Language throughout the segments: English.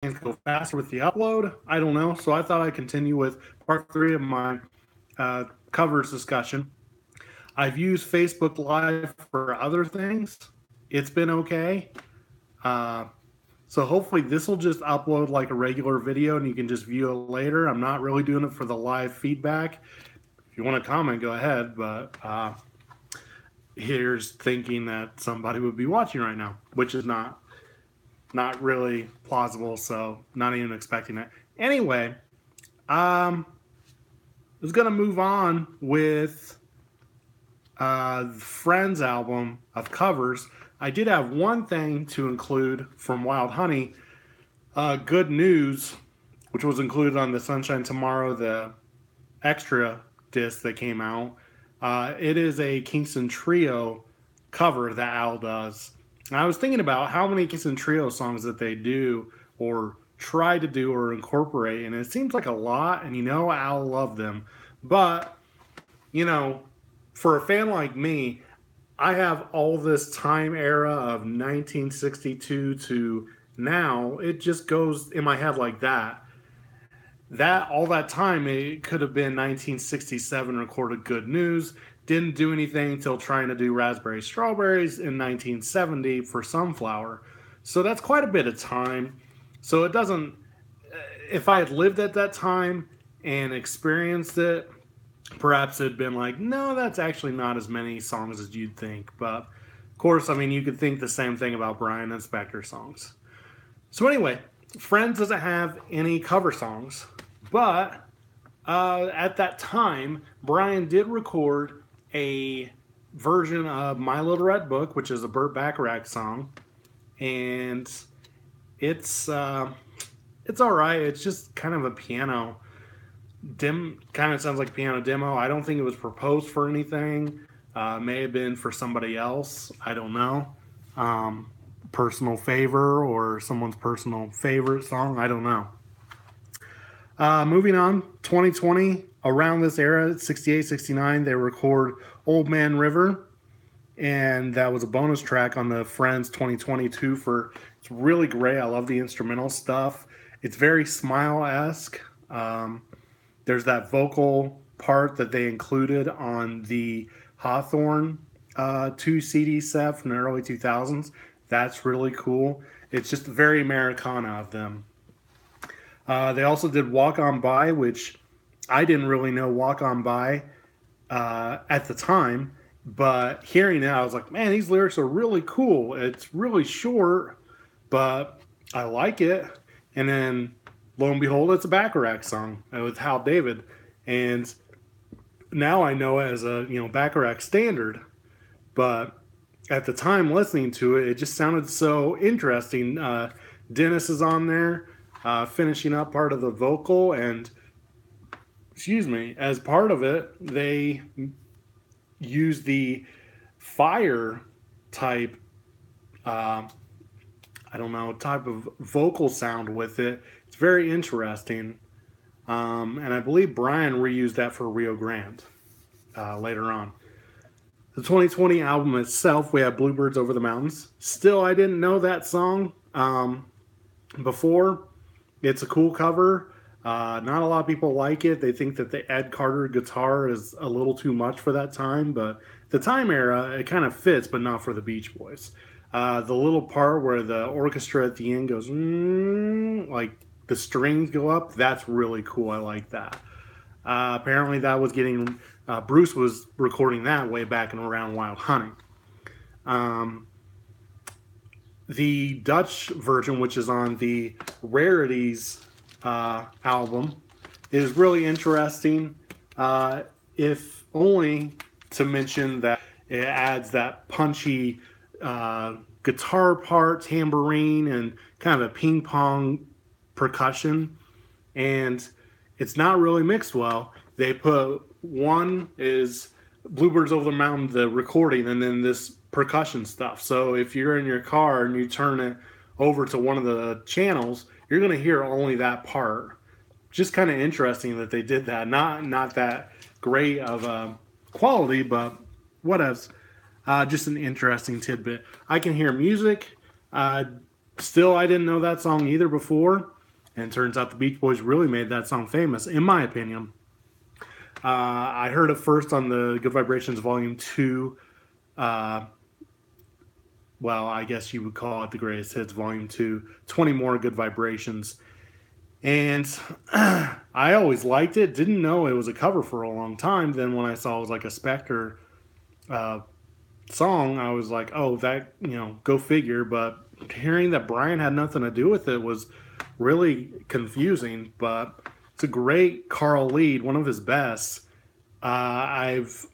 things go faster with the upload. I don't know. So I thought I'd continue with part three of my covers discussion. I've used Facebook Live for other things. It's been okay. Uh, so hopefully this will just upload like a regular video and you can just view it later. I'm not really doing it for the live feedback. If you want to comment, go ahead. But here's thinking that somebody would be watching right now, which is not really plausible. So not even expecting it. Anyway, I was gonna move on with Friends album of covers. I did have one thing to include from Wild Honey. Good News, which was included on the Sunshine Tomorrow, the extra disc that came out. It is a Kingston Trio cover that Al does. And I was thinking about how many Kingston Trio songs that they do or try to do or incorporate, and it seems like a lot. And Al loved them, but you know, for a fan like me, I have all this time era of 1962 to now. It just goes in my head like that. That all that time, it could have been 1967 recorded Good News. Didn't do anything until trying to do Raspberry Strawberries in 1970 for Sunflower. So that's quite a bit of time. So it doesn't. If I had lived at that time and experienced it, perhaps it'd been like, no, that's actually not as many songs as you'd think. But of course, I mean, you could think the same thing about Brian and Spector songs. So anyway, Friends doesn't have any cover songs, but at that time, Brian did record a version of My Little Red Book, which is a Burt Bacharach song, and it's all right. It's just kind of a piano kind of sounds like a piano demo. I don't think it was proposed for anything. May have been for somebody else. I don't know. Personal favor or someone's personal favorite song. I don't know. Moving on, 2020, around this era, 68, 69, they record Old Man River. And that was a bonus track on the Friends 2022 for, it's really great. I love the instrumental stuff. It's very Smile-esque. There's that vocal part that they included on the Hawthorne 2 CD set from the early 2000s. That's really cool. It's just very Americana of them. They also did Walk On By, which I didn't really know Walk On By at the time. But hearing it, I was like, man, these lyrics are really cool. It's really short, but I like it. And then lo and behold, it's a Bacharach song with Hal David. And now I know it as a Bacharach standard. But at the time listening to it, it just sounded so interesting. Dennis is on there, finishing up part of the vocal, and as part of it, they use the fire type type of vocal sound with it. It's very interesting. And I believe Brian reused that for Rio Grande later on. The 2020 album itself, we have Bluebirds Over the Mountains. Still, I didn't know that song before. It's a cool cover. Not a lot of people like it. They think that the Ed Carter guitar is a little too much for that time, but the time era, it kind of fits, but not for the Beach Boys. The little part where the orchestra at the end goes, like the strings go up, that's really cool. I like that. Apparently that was getting, Bruce was recording that way back in around Wild Honey. The Dutch version, which is on the Rarities album, is really interesting. If only to mention that it adds that punchy guitar part, tambourine, and kind of a ping pong percussion. And it's not really mixed well. They put one is Bluebirds Over the Mountain, the recording, and then this percussion stuff. So if you're in your car and you turn it over to one of the channels, you're going to hear only that part. Just kind of interesting that they did that. Not that great of quality, but what else? Just an interesting tidbit. I can hear music. Still, I didn't know that song either before, and turns out the Beach Boys really made that song famous, in my opinion. I heard it first on the Good Vibrations Volume 2. Well, I guess you would call it the Greatest Hits Volume 2, 20 More Good Vibrations. And I always liked it. Didn't know it was a cover for a long time. Then when I saw it was like a Spectre song, I was like, oh, that, go figure. But hearing that Brian had nothing to do with it was really confusing. But it's a great Carl lead, one of his best. I've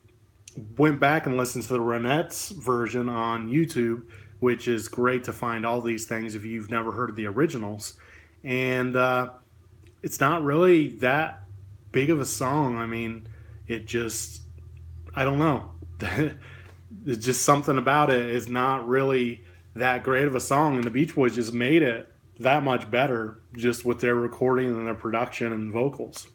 went back and listened to the Ronettes version on YouTube, which is great to find all these things if you've never heard of the originals. And it's not really that big of a song. I mean, it just, I don't know. It's just something about it is not really that great of a song. And the Beach Boys just made it that much better just with their recording and their production and vocals.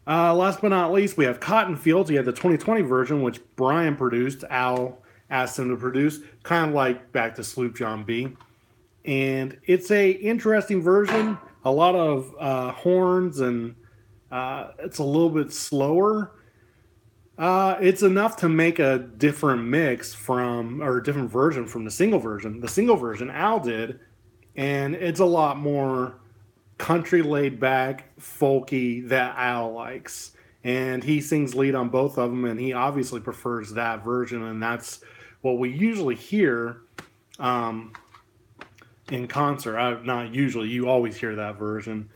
Last but not least, we have Cotton Fields. He had the 2020 version, which Brian produced. Al asked him to produce, kind of like Back to Sloop John B. And it's a interesting version. A lot of horns, and it's a little bit slower. It's enough to make a different mix or a different version from the single version. The single version Al did, and it's a lot more country laid back, folky that Al likes. And he sings lead on both of them, and he obviously prefers that version, and that's what we usually hear in concert. Not usually, you always hear that version.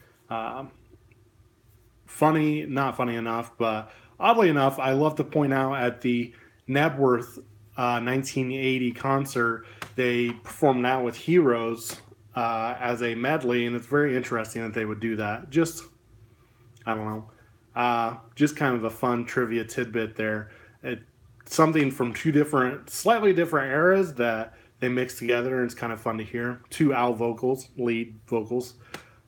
Funny, not funny enough, but oddly enough, I love to point out at the Knebworth 1980 concert, they performed that with Heroes as a medley, and it's very interesting that they would do that. Just, I don't know, just kind of a fun trivia tidbit there. Something from two slightly different eras that they mix together, and it's kind of fun to hear. Two Al vocals, lead vocals.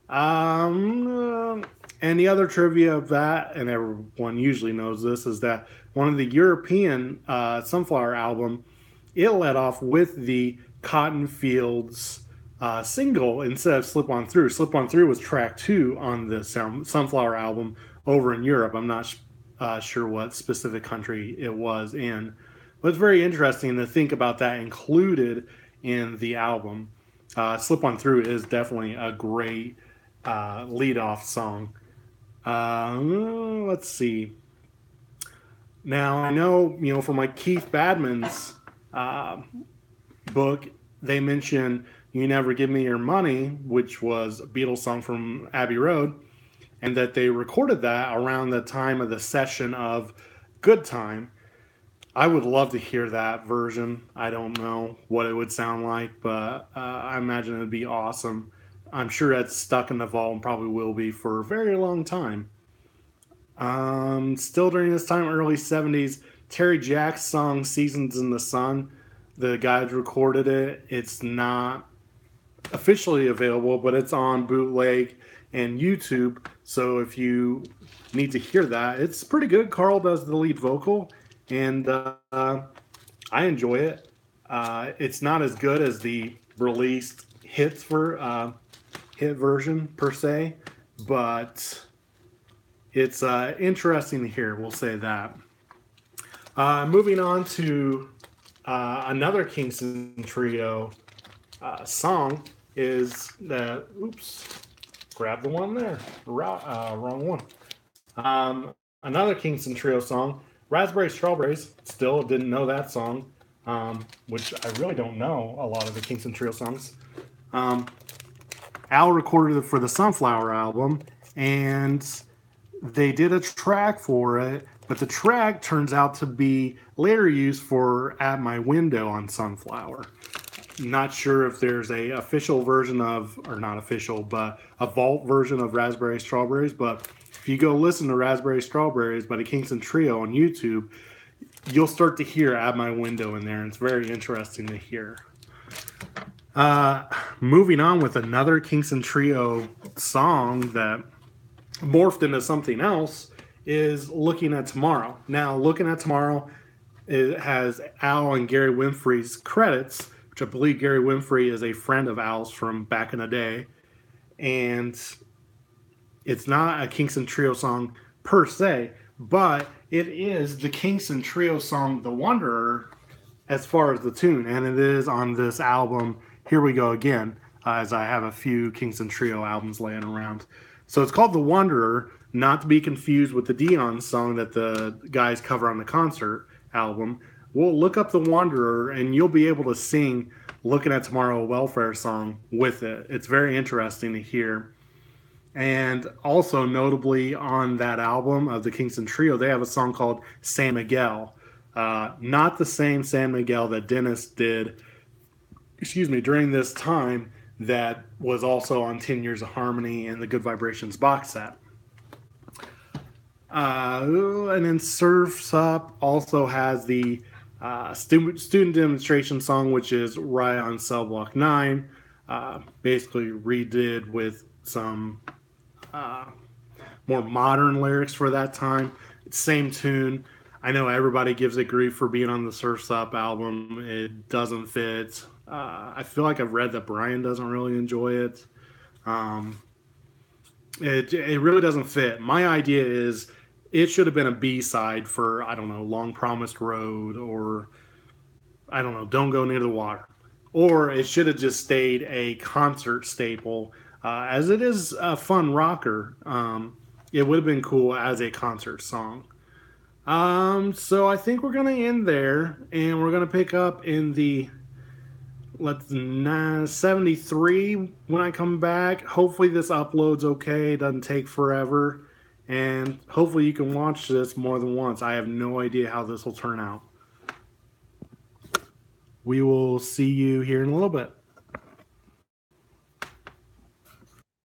And the other trivia of that, and everyone usually knows this, is that one of the European Sunflower album, it led off with the Cotton Fields single instead of Slip On Through. Slip On Through was track 2 on the Sunflower album over in Europe. I'm not sure what specific country it was in. But it's very interesting to think about that included in the album. Slip On Through is definitely a great lead-off song. Let's see. Now, I know, from like Keith Badman's book, they mention You Never Give Me Your Money, which was a Beatles song from Abbey Road, and that they recorded that around the time of the session of Good Time. I would love to hear that version. I don't know what it would sound like, but I imagine it would be awesome. I'm sure that's stuck in the vault and probably will be for a very long time. Still during this time, early 70s, Terry Jacks' song Seasons in the Sun. The guys recorded it. It's not officially available, but it's on bootleg and YouTube. So if you need to hear that, it's pretty good. Carl does the lead vocal, and I enjoy it. It's not as good as the released hit version per se, but it's interesting to hear. We'll say that. Moving on to another Kingston Trio song is the grab the one there, wrong one. Another Kingston Trio song, Raspberry Strawberries. Still didn't know that song, which I really don't know a lot of the Kingston Trio songs. Al recorded it for the Sunflower album, and they did a track for it, but the track turns out to be later used for At My Window on Sunflower. Not sure if there's a official version of, or not official, but a vault version of Raspberry Strawberries, but if you go listen to Raspberry Strawberries by the Kingston Trio on YouTube, you'll start to hear At My Window in there, and it's very interesting to hear. Moving on with another Kingston Trio song that morphed into something else is Looking at Tomorrow. Now, Looking at Tomorrow, it has Al and Gary Winfrey's credits, which I believe Gary Winfrey is a friend of Al's from back in the day. And it's not a Kingston Trio song per se, but it is the Kingston Trio song, The Wanderer, as far as the tune. And it is on this album, Here We Go Again, as I have a few Kingston Trio albums laying around. So it's called The Wanderer, not to be confused with the Dion song that the guys cover on the concert album. We'll look up The Wanderer, and you'll be able to sing Looking at Tomorrow, a Welfare song with it. It's very interesting to hear. And also notably on that album of the Kingston Trio, they have a song called San Miguel. Not the same San Miguel that Dennis did, during this time, that was also on 10 Years of Harmony and the Good Vibrations box set. And then Surf's Up also has the student demonstration song, which is Right on Cell Block 9, basically redid with some more modern lyrics for that time. Same tune. I know everybody gives it grief for being on the Surf's Up album. It doesn't fit. I feel like I've read that Brian doesn't really enjoy it. It really doesn't fit. My idea is it should have been a B-side for, I don't know, Long Promised Road, or, I don't know, Don't Go Near the Water. Or it should have just stayed a concert staple. As it is a fun rocker, it would have been cool as a concert song. So I think we're going to end there, and we're going to pick up in the 73 when I come back. Hopefully this uploads okay. It doesn't take forever. And hopefully you can watch this more than once. I have no idea how this will turn out. We will see you here in a little bit.